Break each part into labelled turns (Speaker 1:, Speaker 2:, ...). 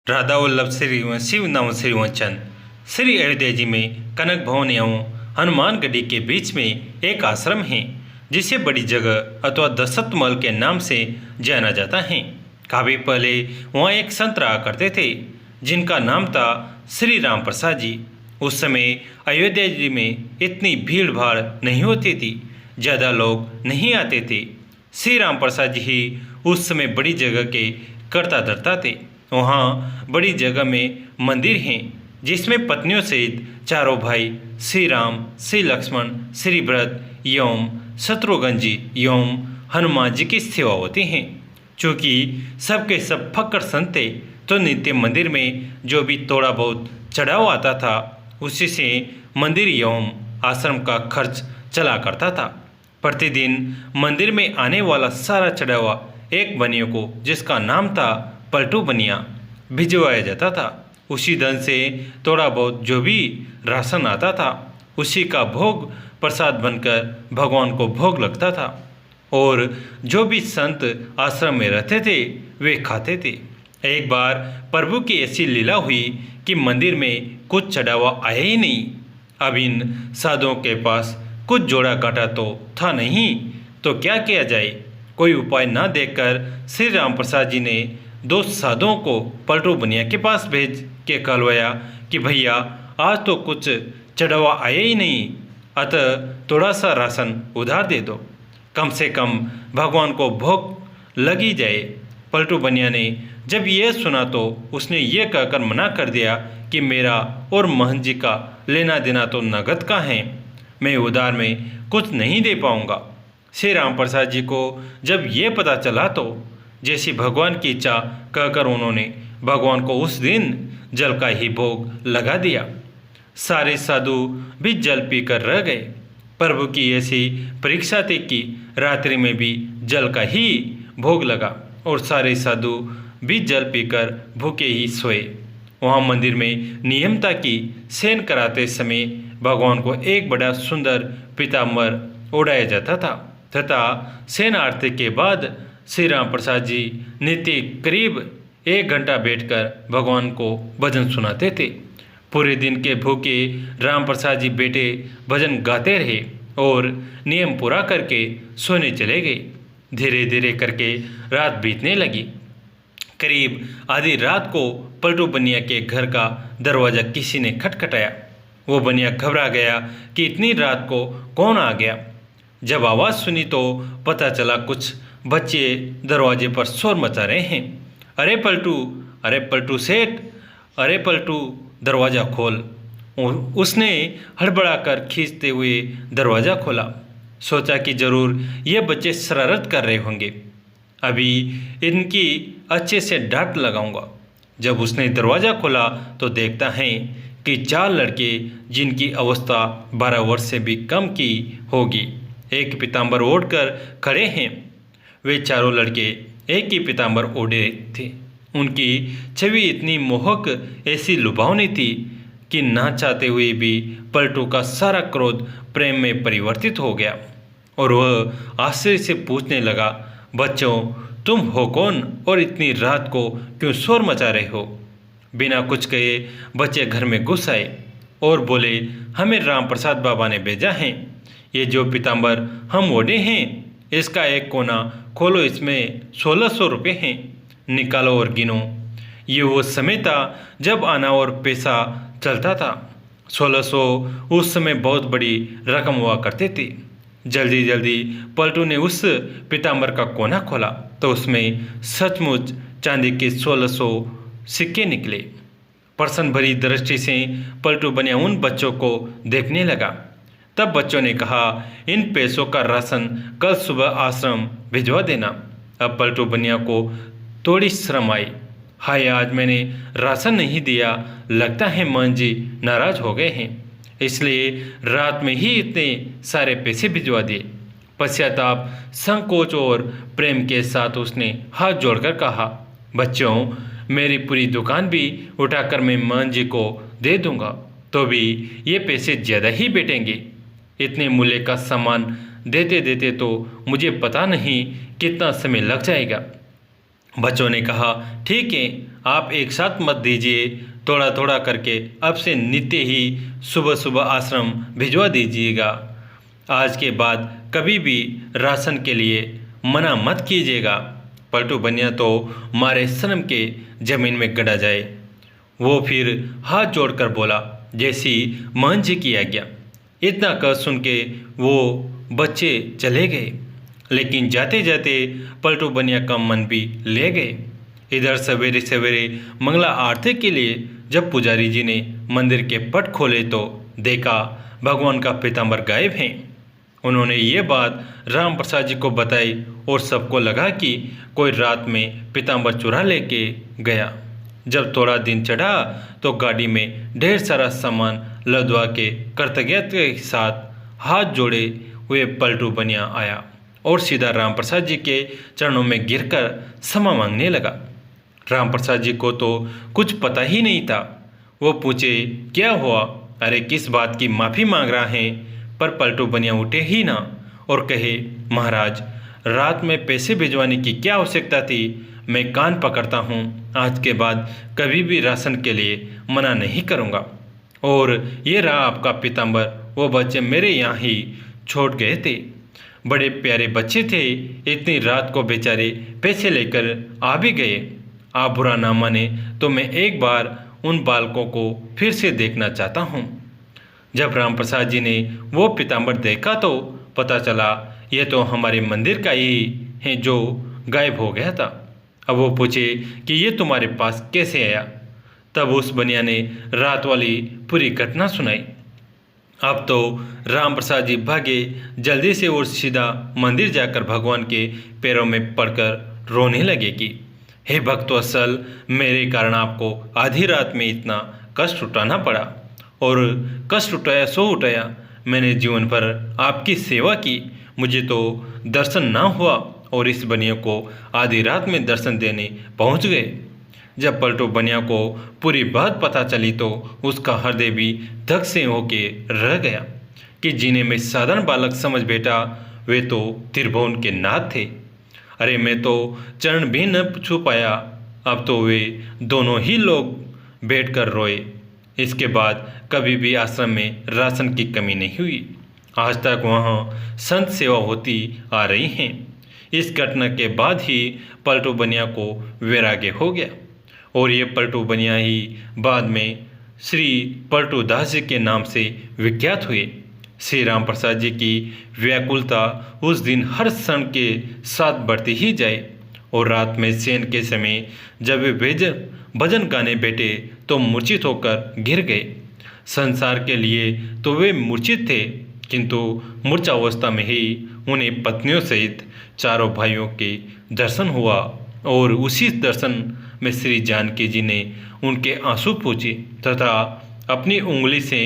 Speaker 1: राधा वल्लभ श्री शिव नाम श्री वचन श्री अयोध्या जी में कनक भवन एवं हनुमानगढ़ी के बीच में एक आश्रम है जिसे बड़ी जगह अथवा दशरथ महल के नाम से जाना जाता है। काफी पहले वहाँ एक संत रहा करते थे जिनका नाम था श्री राम प्रसाद जी। उस समय अयोध्या जी में इतनी भीड़ भाड़ नहीं होती थी, ज़्यादा लोग नहीं आते थे। श्री राम प्रसाद जी ही उस समय बड़ी जगह के कर्ता धर्ता थे। वहाँ बड़ी जगह में मंदिर हैं जिसमें पत्नियों सहित चारों भाई श्री राम, श्री लक्ष्मण, श्री भरत एवं शत्रुघ्न जी एवं हनुमान जी की सेवा होती हैं। चूँकि सबके सब फक्कड़ संत थे तो नित्य मंदिर में जो भी थोड़ा बहुत चढ़ावा आता था उसी से मंदिर एवं आश्रम का खर्च चला करता था। प्रतिदिन मंदिर में आने वाला सारा चढ़ावा एक बनिया को, जिसका नाम था पलटू बनिया, भिजवाया जाता था। उसी धन से थोड़ा बहुत जो भी राशन आता था उसी का भोग प्रसाद बनकर भगवान को भोग लगता था और जो भी संत आश्रम में रहते थे वे खाते थे। एक बार प्रभु की ऐसी लीला हुई कि मंदिर में कुछ चढ़ावा आया ही नहीं। अब इन साधुओं के पास कुछ जोड़ा काटा तो था नहीं, तो क्या किया जाए। कोई उपाय न देखकर श्री राम प्रसाद जी ने दो साधुओं को पलटू बनिया के पास भेज के कहलवाया कि भैया आज तो कुछ चढ़ावा आया ही नहीं, अतः थोड़ा सा राशन उधार दे दो, कम से कम भगवान को भोग लगी जाए। पलटू बनिया ने जब यह सुना तो उसने ये कहकर मना कर दिया कि मेरा और महंत जी का लेना देना तो नगद का है, मैं उधार में कुछ नहीं दे पाऊंगा। श्री राम प्रसाद जी को जब ये पता चला तो जैसी भगवान की इच्छा कहकर उन्होंने भगवान को उस दिन जल का ही भोग लगा दिया। सारे साधु भी जल पीकर रह गए। प्रभु की ऐसी परीक्षा थी कि रात्रि में भी जल का ही भोग लगा और सारे साधु भी जल पीकर भूखे ही सोए। वहाँ मंदिर में नियम था कि शयन कराते समय भगवान को एक बड़ा सुंदर पीताम्बर ओढ़ाया जाता था तथा शयन आरती के बाद श्री राम प्रसाद जी नित्य करीब 1 घंटा बैठकर भगवान को भजन सुनाते थे। पूरे दिन के भूखे राम प्रसाद जी बेटे भजन गाते रहे और नियम पूरा करके सोने चले गए। धीरे धीरे करके रात बीतने लगी। करीब आधी रात को पलटू बनिया के घर का दरवाज़ा किसी ने खटखटाया। वो बनिया घबरा गया कि इतनी रात को कौन आ गया। जब आवाज़ सुनी तो पता चला कुछ बच्चे दरवाजे पर शोर मचा रहे हैं। अरे पलटू सेठ, अरे पलटू दरवाज़ा खोल। उसने हड़बड़ाकर खींचते हुए दरवाज़ा खोला। सोचा कि जरूर ये बच्चे शरारत कर रहे होंगे, अभी इनकी अच्छे से डांट लगाऊंगा। जब उसने दरवाज़ा खोला तो देखता है कि 4 लड़के जिनकी अवस्था 12 वर्ष से भी कम की होगी एक पीताम्बर ओढ़कर खड़े हैं। वे चारों लड़के एक ही पीताम्बर ओढ़े थे। उनकी छवि इतनी मोहक, ऐसी लुभावनी थी कि ना चाहते हुए भी पलटू का सारा क्रोध प्रेम में परिवर्तित हो गया और वह आश्चर्य से पूछने लगा, बच्चों तुम हो कौन और इतनी रात को क्यों शोर मचा रहे हो। बिना कुछ कहे बच्चे घर में घुस आए और बोले, हमें राम प्रसाद बाबा ने भेजा है। ये जो पीताम्बर हम ओढ़े हैं इसका एक कोना खोलो, इसमें 1600 रुपये हैं, निकालो और गिनो। ये वो समय था जब आना और पैसा चलता था। 1600 उस समय बहुत बड़ी रकम हुआ करते थे। जल्दी जल्दी पलटू ने उस पीताम्बर का कोना खोला तो उसमें सचमुच चांदी के 1600 सिक्के निकले। प्रसन्न भरी दृष्टि से पलटू बनिया उन बच्चों को देखने लगा। तब बच्चों ने कहा, इन पैसों का राशन कल सुबह आश्रम भिजवा देना। अब पलटू बनिया को थोड़ी शर्म आई। हाय, आज मैंने राशन नहीं दिया, लगता है मान जी नाराज हो गए हैं, इसलिए रात में ही इतने सारे पैसे भिजवा दिए। पश्चाताप, संकोच और प्रेम के साथ उसने हाथ जोड़कर कहा, बच्चों मेरी पूरी दुकान भी उठाकर मैं मान जी को दे दूंगा तो भी ये पैसे ज़्यादा ही बैठेंगे। इतने मूल्य का सामान देते देते तो मुझे पता नहीं कितना समय लग जाएगा। बच्चों ने कहा, ठीक है आप एक साथ मत दीजिए, थोड़ा थोड़ा करके अब से नित्य ही सुबह सुबह आश्रम भिजवा दीजिएगा। आज के बाद कभी भी राशन के लिए मना मत कीजिएगा। पलटू बनिया तो मारे सनम के जमीन में गड़ा जाए। वो फिर हाथ जोड़कर बोला, जैसी महन जी की आज्ञा। इतना कह सुन के वो बच्चे चले गए, लेकिन जाते जाते पलटू बनिया का मन भी ले गए। इधर सवेरे सवेरे मंगला आरती के लिए जब पुजारी जी ने मंदिर के पट खोले तो देखा भगवान का पीताम्बर गायब है। उन्होंने ये बात राम प्रसाद जी को बताई और सबको लगा कि कोई रात में पीताम्बर चुरा लेके गया। जब थोड़ा दिन चढ़ा तो गाड़ी में ढेर सारा सामान लदवा के कृतज्ञता के साथ हाथ जोड़े हुए पलटू बनिया आया और सीधा राम प्रसाद जी के चरणों में गिरकर क्षमा मांगने लगा। राम प्रसाद जी को तो कुछ पता ही नहीं था। वो पूछे, क्या हुआ? अरे किस बात की माफ़ी मांग रहा है? पर पलटू बनिया उठे ही ना और कहे, महाराज, रात में पैसे भिजवाने की क्या आवश्यकता थी? मैं कान पकड़ता हूँ, आज के बाद कभी भी राशन के लिए मना नहीं करूँगा। और ये रहा आपका पीताम्बर, वो बच्चे मेरे यहाँ ही छोड़ गए थे। बड़े प्यारे बच्चे थे, इतनी रात को बेचारे पैसे लेकर आ भी गए। आप बुरा ना माने तो मैं एक बार उन बालकों को फिर से देखना चाहता हूँ। जब राम प्रसाद जी ने वो पीताम्बर देखा तो पता चला ये तो हमारे मंदिर का ही है जो गायब हो गया था। अब वो पूछे कि ये तुम्हारे पास कैसे आया? तब उस बनिया ने रात वाली पूरी घटना सुनाई। अब तो राम प्रसाद जी भागे जल्दी से और सीधा मंदिर जाकर भगवान के पैरों में पड़कर रोने लगे कि हे भक्तवत्सल, मेरे कारण आपको आधी रात में इतना कष्ट उठाना पड़ा, और कष्ट उठाया सो उठाया। मैंने जीवन भर आपकी सेवा की, मुझे तो दर्शन ना हुआ और इस बनिया को आधी रात में दर्शन देने पहुंच गए। जब पलटू बनिया को पूरी बात पता चली तो उसका हृदय भी धक से होके रह गया कि जीने में साधारण बालक समझ बैठा, वे तो त्रिभुवन के नाथ थे। अरे मैं तो चरण भी न छू पाया। अब तो वे दोनों ही लोग बैठकर रोए। इसके बाद कभी भी आश्रम में राशन की कमी नहीं हुई। आज तक वहाँ संत सेवा होती आ रही हैं। इस घटना के बाद ही पलटू बनिया को वैराग्य हो गया और ये पलटू बनिया ही बाद में श्री पलटू दास जी के नाम से विख्यात हुए। श्री राम प्रसाद जी की व्याकुलता उस दिन हर क्षण के साथ बढ़ती ही जाए और रात में शयन के समय जब वे भजन गाने बैठे तो मूर्छित होकर गिर गए। संसार के लिए तो वे मूर्छित थे, किंतु मूर्छावस्था में ही उन्हें पत्नियों सहित चारों भाइयों के दर्शन हुआ और उसी दर्शन में श्री जानकी जी ने उनके आंसू पूछे तथा अपनी उंगली से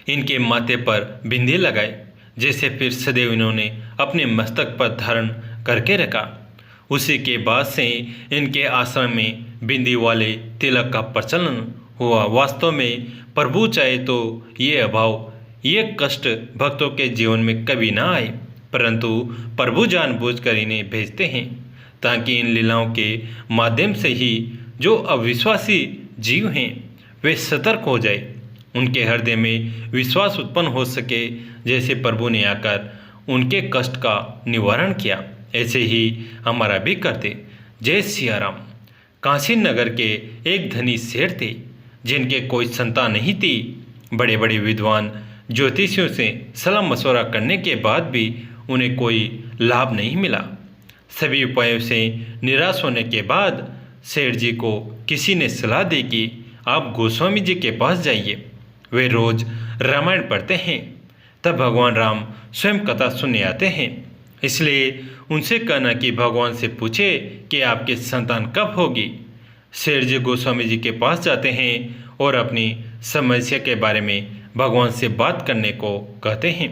Speaker 1: इनके माथे पर बिंदी लगाए, जैसे फिर सदैव इन्होंने अपने मस्तक पर धारण करके रखा। उसी के बाद से इनके आश्रम में बिंदी वाले तिलक का प्रचलन हुआ। वास्तव में प्रभु चाहे तो ये अभाव, ये कष्ट भक्तों के जीवन में कभी ना आए, परंतु प्रभु जानबूझकर इन्हें भेजते हैं ताकि इन लीलाओं के माध्यम से ही जो अविश्वासी जीव हैं वे सतर्क हो जाए, उनके हृदय में विश्वास उत्पन्न हो सके। जैसे प्रभु ने आकर उनके कष्ट का निवारण किया, ऐसे ही हमारा भी करते। जय सिया राम। काशी नगर के एक धनी सेठ थे जिनके कोई संतान नहीं थी। बड़े बड़े विद्वान ज्योतिषियों से सलाह मशवरा करने के बाद भी उन्हें कोई लाभ नहीं मिला। सभी उपायों से निराश होने के बाद सेठ जी को किसी ने सलाह दी कि आप गोस्वामी जी के पास जाइए, वे रोज रामायण पढ़ते हैं। तब भगवान राम स्वयं कथा सुनने आते हैं, इसलिए उनसे कहना कि भगवान से पूछे कि आपकी संतान कब होगी। सेठ जी गोस्वामी जी के पास जाते हैं और अपनी समस्या के बारे में भगवान से बात करने को कहते हैं।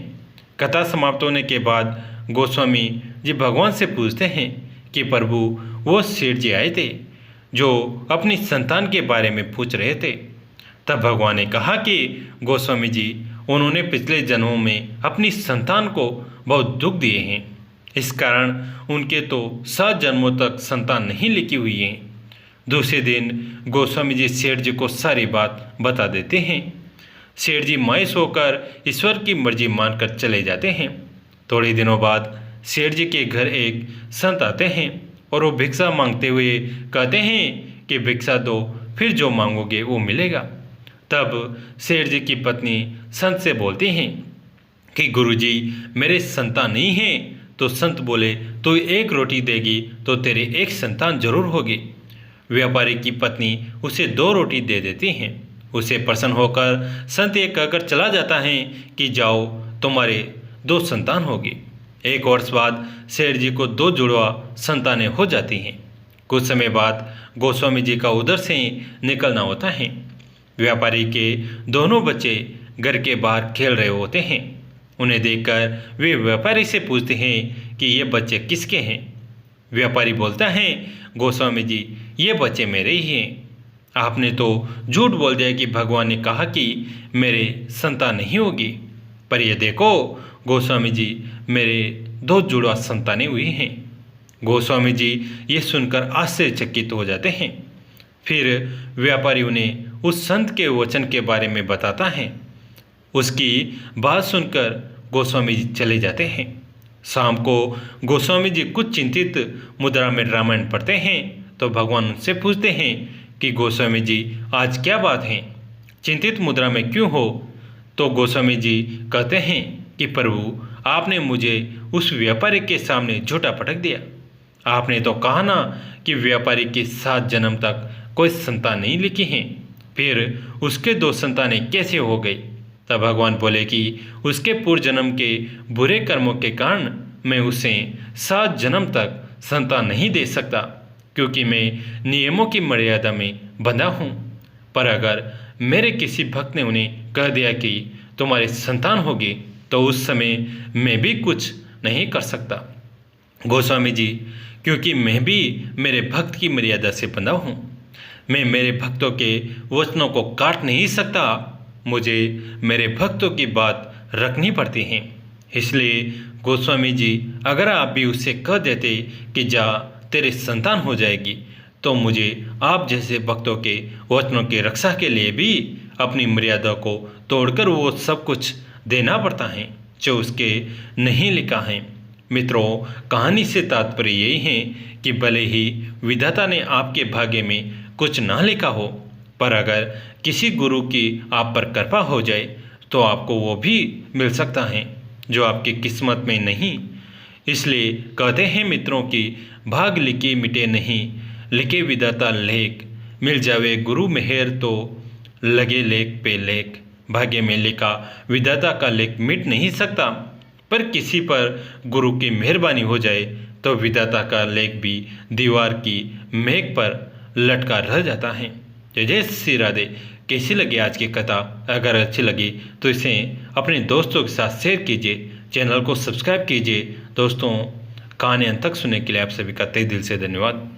Speaker 1: कथा समाप्त होने के बाद गोस्वामी जी भगवान से पूछते हैं कि प्रभु, वो सेठ जी आए थे जो अपनी संतान के बारे में पूछ रहे थे। तब भगवान ने कहा कि गोस्वामी जी, उन्होंने पिछले जन्मों में अपनी संतान को बहुत दुख दिए हैं, इस कारण उनके तो 7 जन्मों तक संतान नहीं लिखी हुई है। दूसरे दिन गोस्वामी जी सेठ जी को सारी बात बता देते हैं। सेठ जी मायूस होकर ईश्वर की मर्जी मानकर चले जाते हैं। थोड़े दिनों बाद सेठ जी के घर एक संत आते हैं और वो भिक्षा मांगते हुए कहते हैं कि भिक्षा दो, फिर जो मांगोगे वो मिलेगा। तब सेठ जी की पत्नी संत से बोलती हैं कि गुरुजी मेरे संतान नहीं हैं। तो संत बोले तो एक रोटी देगी तो तेरे एक संतान जरूर होगी। व्यापारी की पत्नी उसे 2 रोटी दे देती हैं। उसे प्रसन्न होकर संत ये कहकर चला जाता है कि जाओ तुम्हारे 2 संतान होगी। एक वर्ष बाद सेठ जी को 2 जुड़वा संतानें हो जाती हैं। कुछ समय बाद गोस्वामी जी का उधर से निकलना होता है। व्यापारी के दोनों बच्चे घर के बाहर खेल रहे होते हैं। उन्हें देखकर वे व्यापारी से पूछते हैं कि ये बच्चे किसके हैं। व्यापारी बोलता है गोस्वामी जी ये बच्चे मेरे ही हैं। आपने तो झूठ बोल दिया कि भगवान ने कहा कि मेरे संतान नहीं होगी, पर ये देखो गोस्वामी जी मेरे 2 जुड़वा संतानें हुई हैं। गोस्वामी जी ये सुनकर आश्चर्यचकित हो जाते हैं। फिर व्यापारी उन्हें उस संत के वचन के बारे में बताता है। उसकी बात सुनकर गोस्वामी जी चले जाते हैं। शाम को गोस्वामी जी कुछ चिंतित मुद्रा में रामायण पढ़ते हैं तो भगवान उनसे पूछते हैं कि गोस्वामी जी आज क्या बात है, चिंतित मुद्रा में क्यों हो। तो गोस्वामी जी कहते हैं कि प्रभु आपने मुझे उस व्यापारी के सामने झूठा पटक दिया। आपने तो कहा ना कि व्यापारी के 7 जन्म तक कोई संतान नहीं लिखी हैं, फिर उसके 2 संतानें कैसे हो गई। तब भगवान बोले कि उसके पूर्व जन्म के बुरे कर्मों के कारण मैं उसे 7 जन्म तक संतान नहीं दे सकता, क्योंकि मैं नियमों की मर्यादा में बंधा हूँ। पर अगर मेरे किसी भक्त ने उन्हें कह दिया कि तुम्हारे संतान होगी तो उस समय मैं भी कुछ नहीं कर सकता गोस्वामी जी, क्योंकि मैं भी मेरे भक्त की मर्यादा से बंधा हूँ। मैं मेरे भक्तों के वचनों को काट नहीं सकता, मुझे मेरे भक्तों की बात रखनी पड़ती है। इसलिए गोस्वामी जी अगर आप भी उससे कह देते कि जा तेरे संतान हो जाएगी, तो मुझे आप जैसे भक्तों के वचनों की रक्षा के लिए भी अपनी मर्यादा को तोड़कर वो सब कुछ देना पड़ता है जो उसके नहीं लिखा है। मित्रों, कहानी से तात्पर्य यही है कि भले ही विधाता ने आपके भाग्य में कुछ ना लिखा हो, पर अगर किसी गुरु की आप पर कृपा हो जाए तो आपको वो भी मिल सकता है जो आपकी किस्मत में नहीं। इसलिए कहते हैं मित्रों की भाग लिखे मिटे नहीं, लिखे विधाता लेख, मिल जावे गुरु मेहर तो लगे लेख पे लेख। भाग्य में लिखा विधाता का लेख मिट नहीं सकता, पर किसी पर गुरु की मेहरबानी हो जाए तो विधाता का लेख भी दीवार की मेघ पर लटका रह जाता है। जय श्री राधे। कैसी लगी आज की कथा? अगर अच्छी लगी तो इसे अपने दोस्तों के साथ शेयर कीजिए, चैनल को सब्सक्राइब कीजिए। दोस्तों, कहानी अंत तक सुनने के लिए आप सभी का तहे दिल से धन्यवाद।